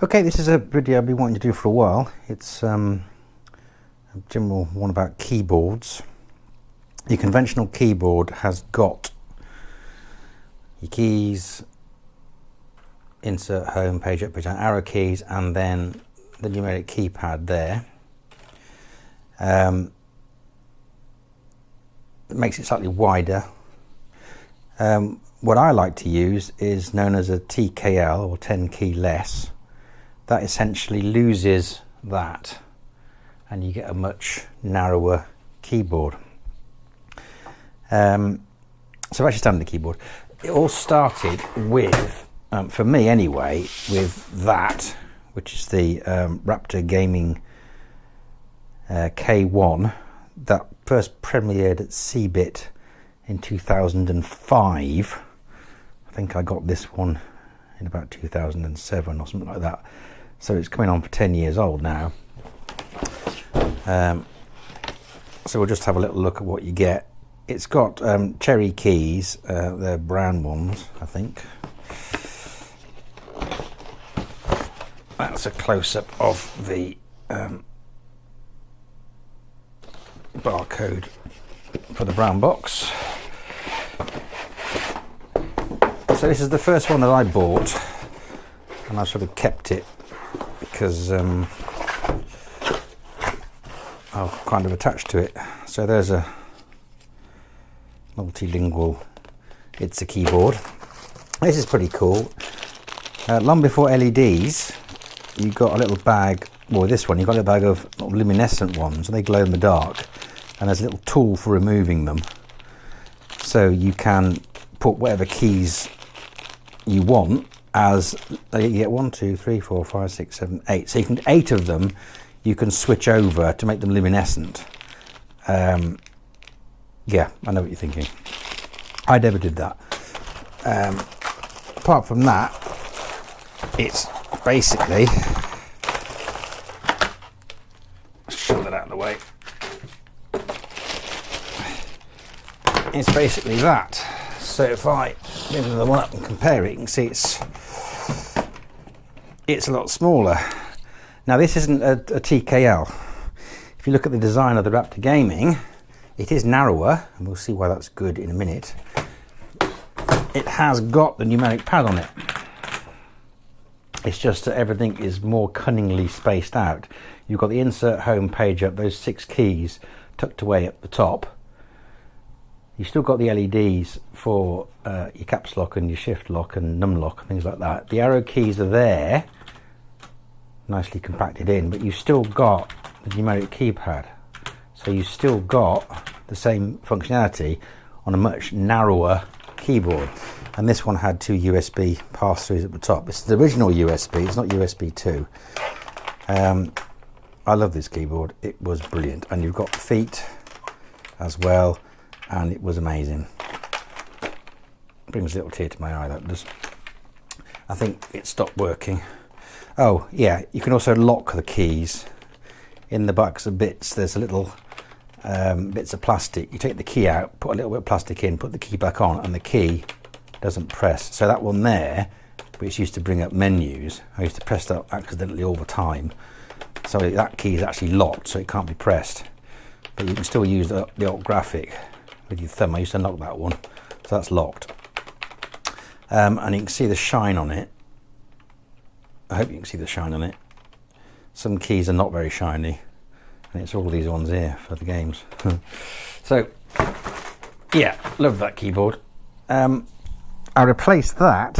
Okay, this is a video I've been wanting to do for a while. It's a general one about keyboards. Your conventional keyboard has got your keys, insert home, page up, page down, arrow keys, and then the numeric keypad there. It makes it slightly wider. What I like to use is known as a TKL, or 10 key less. That essentially loses that and you get a much narrower keyboard. So I've actually started the keyboard. It all started with, for me anyway, with that, which is the Raptor Gaming K1 that first premiered at CeBIT in 2005. I think I got this one in about 2007 or something like that. So it's coming on for 10 years old now. So we'll just have a little look at what you get. It's got cherry keys, they're brown ones, I think. That's a close-up of the barcode for the brown box. So this is the first one that I bought, and I sort of kept it because I'm kind of attached to it. So there's a multilingual, it's a keyboard. This is pretty cool. Long before LEDs, you got a little bag, well this one, you got a bag of luminescent ones, and they glow in the dark, and there's a little tool for removing them. So you can put whatever keys you want, as you get 1, 2, 3, 4, 5, 6, 7, 8. So you can 8 of them you can switch over to make them luminescent. Yeah, I know what you're thinking. I never did that. Apart from that, it's basically, shove that out of the way. It's basically that. So if I bring the one up and compare it, you can see it's a lot smaller. Now this isn't a TKL. If you look at the design of the Raptor Gaming, it is narrower, and we'll see why that's good in a minute. It has got the numeric pad on it. It's just that everything is more cunningly spaced out. You've got the insert home, page up, those 6 keys tucked away at the top. You've still got the LEDs for your caps lock and your shift lock and num lock and things like that. The arrow keys are there, nicely compacted in, but you've still got the numeric keypad. So you've still got the same functionality on a much narrower keyboard. And this one had 2 USB pass-throughs at the top. It's the original USB, it's not USB 2. I love this keyboard, it was brilliant. And you've got the feet as well, and it was amazing. Brings a little tear to my eye, that does. I think it stopped working. Oh yeah, you can also lock the keys. In the box of bits, there's a little bits of plastic. You take the key out, put a little bit of plastic in, put the key back on, and the key doesn't press. So that one there, which used to bring up menus, I used to press that accidentally all the time. So that key is actually locked, so it can't be pressed. But you can still use the alt graphic with your thumb. I used to unlock that one, so that's locked. And you can see the shine on it. I hope you can see the shine on it. Some keys are not very shiny, and it's all these ones here for the games. So yeah, love that keyboard. I replaced that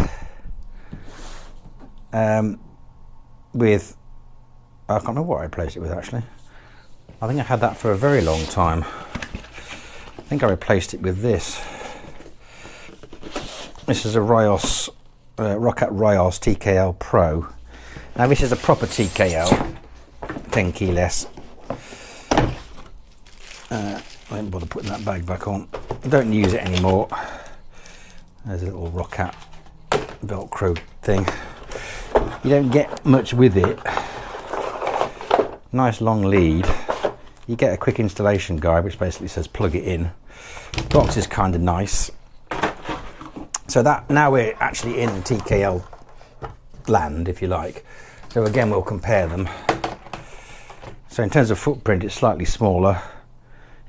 with, I can't remember what I replaced it with actually. I think I had that for a very long time. I think I replaced it with this. This is a Ryos, Roccat Ryos TKL Pro. Now this is a proper TKL, 10 key less. I didn't bother putting that bag back on. I don't use it anymore. There's a little Roccat Velcro thing. You don't get much with it. Nice long lead. You get a quick installation guide which basically says plug it in. The box is kind of nice. So that, now we're actually in TKL land, if you like. So again, we'll compare them. So in terms of footprint, it's slightly smaller.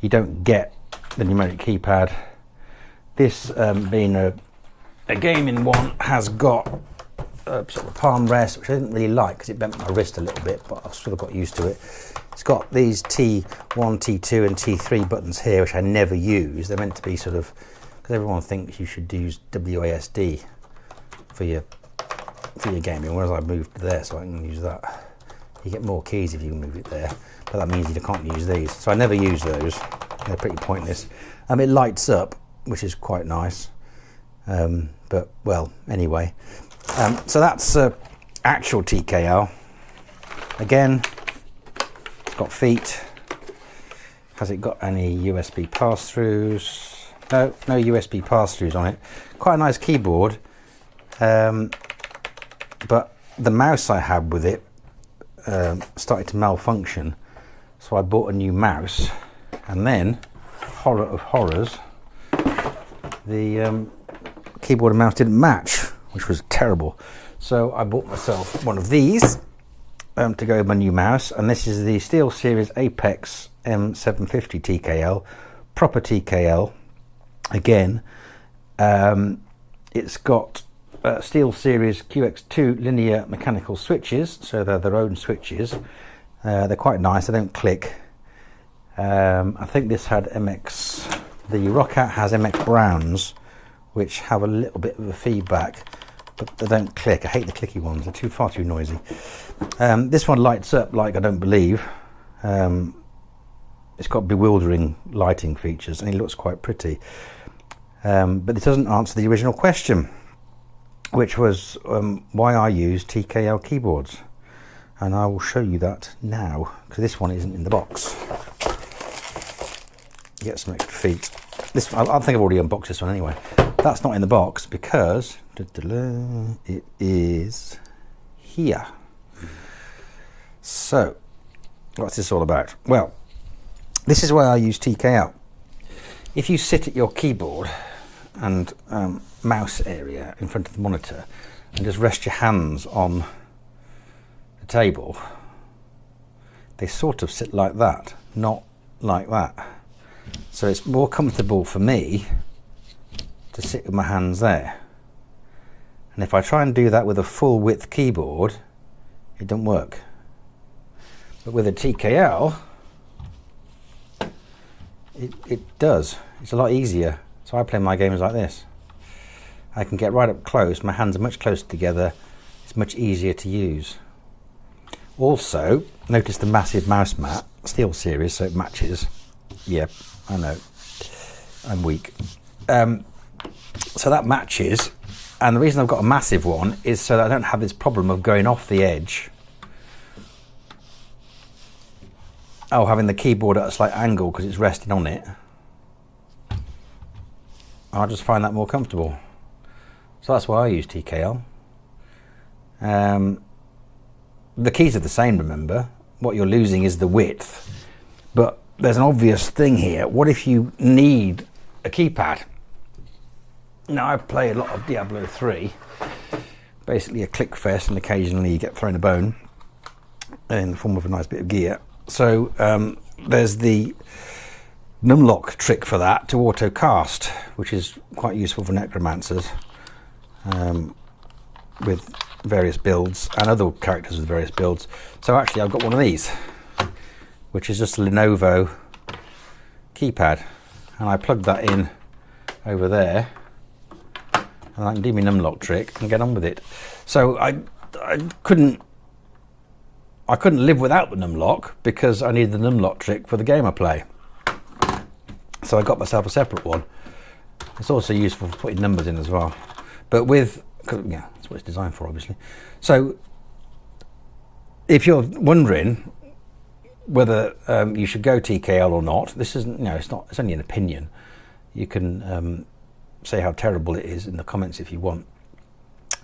You don't get the numeric keypad. This being a gaming one, has got a sort of palm rest, which I didn't really like because it bent my wrist a little bit, but I've sort of got used to it. It's got these T1, T2 and T3 buttons here, which I never use. They're meant to be sort of, because everyone thinks you should use WASD for your gaming, whereas I moved there so I can use that. You get more keys if you move it there, but that means you can't use these. So I never use those. They're pretty pointless. It lights up, which is quite nice. But well, anyway. So that's actual TKL. Again, it's got feet. Has it got any USB pass-throughs? No USB pass-throughs on it. Quite a nice keyboard. But the mouse I had with it started to malfunction, so I bought a new mouse, and then, horror of horrors, the keyboard and mouse didn't match, which was terrible. So I bought myself one of these to go with my new mouse, and this is the SteelSeries Apex M750 TKL, proper TKL. Again, it's got SteelSeries QX2 linear mechanical switches, so they're their own switches. They're quite nice, they don't click. I think this had MX, the Roccat has MX Browns, which have a little bit of a feedback, but they don't click. I hate the clicky ones, they're far too noisy. This one lights up like I don't believe. It's got bewildering lighting features and it looks quite pretty. But it doesn't answer the original question, which was why I use TKL keyboards. And I will show you that now, because this one isn't in the box. Get some extra feet. This, I think I've already unboxed this one anyway. That's not in the box because it is here. So, what's this all about? Well, this is why I use TKL. If you sit at your keyboard and mouse area in front of the monitor and just rest your hands on the table, they sort of sit like that, not like that. So it's more comfortable for me to sit with my hands there. And if I try and do that with a full width keyboard, it doesn't work. But with a TKL, it does. It's a lot easier. So I play my games like this. I can get right up close, my hands are much closer together, it's much easier to use. Also, notice the massive mouse mat, SteelSeries, so it matches. Yeah, I know, I'm weak. So that matches, and the reason I've got a massive one is so that I don't have this problem of going off the edge. Oh, having the keyboard at a slight angle because it's resting on it. I just find that more comfortable. So that's why I use TKL. The keys are the same, remember. What you're losing is the width. But there's an obvious thing here. What if you need a keypad? Now, I play a lot of Diablo 3. Basically a click fest, and occasionally you get thrown a bone in the form of a nice bit of gear. So there's the numlock trick for that to auto cast, which is quite useful for necromancers with various builds and other characters with various builds. So actually I've got one of these, which is just a Lenovo keypad, and I plugged that in over there and I can do my numlock trick and get on with it. So I couldn't live without the numlock because I needed the numlock trick for the game I play. So I got myself a separate one. It's also useful for putting numbers in as well. But with, yeah, that's what it's designed for, obviously. So if you're wondering whether you should go TKL or not, this isn't, you know, it's only an opinion. You can say how terrible it is in the comments if you want.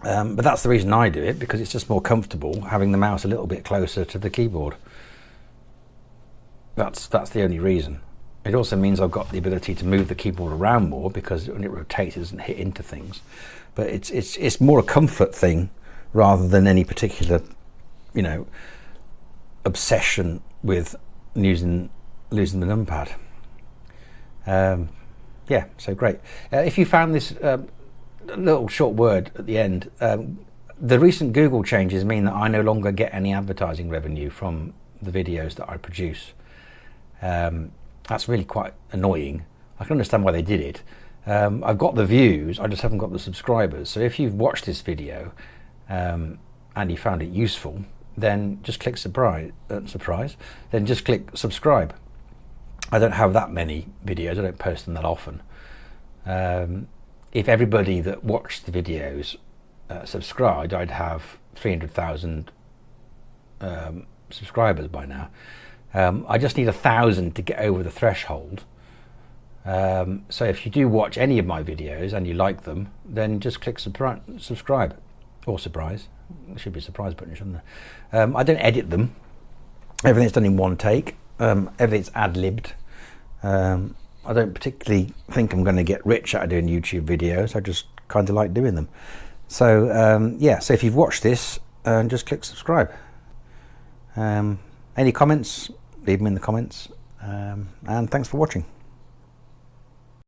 But that's the reason I do it, because it's just more comfortable having the mouse a little bit closer to the keyboard. That's the only reason. It also means I've got the ability to move the keyboard around more, because when it rotates it doesn't hit into things. But it's more a comfort thing rather than any particular, you know, obsession with losing the numpad. Yeah, so great. If you found this little short word at the end, the recent Google changes mean that I no longer get any advertising revenue from the videos that I produce. That's really quite annoying. I can understand why they did it. I've got the views, I just haven't got the subscribers. So if you've watched this video and you found it useful, then just click then just click subscribe. I don't have that many videos, I don't post them that often. If everybody that watched the videos subscribed, I'd have 300,000 subscribers by now. I just need 1,000 to get over the threshold. So if you do watch any of my videos and you like them, then just click subscribe or surprise. There should be a surprise button, shouldn't there? I don't edit them. Everything's done in one take. Everything's ad-libbed. I don't particularly think I'm going to get rich out of doing YouTube videos. I just kind of like doing them. So yeah, so if you've watched this, just click subscribe. Any comments? Leave them in the comments. And thanks for watching.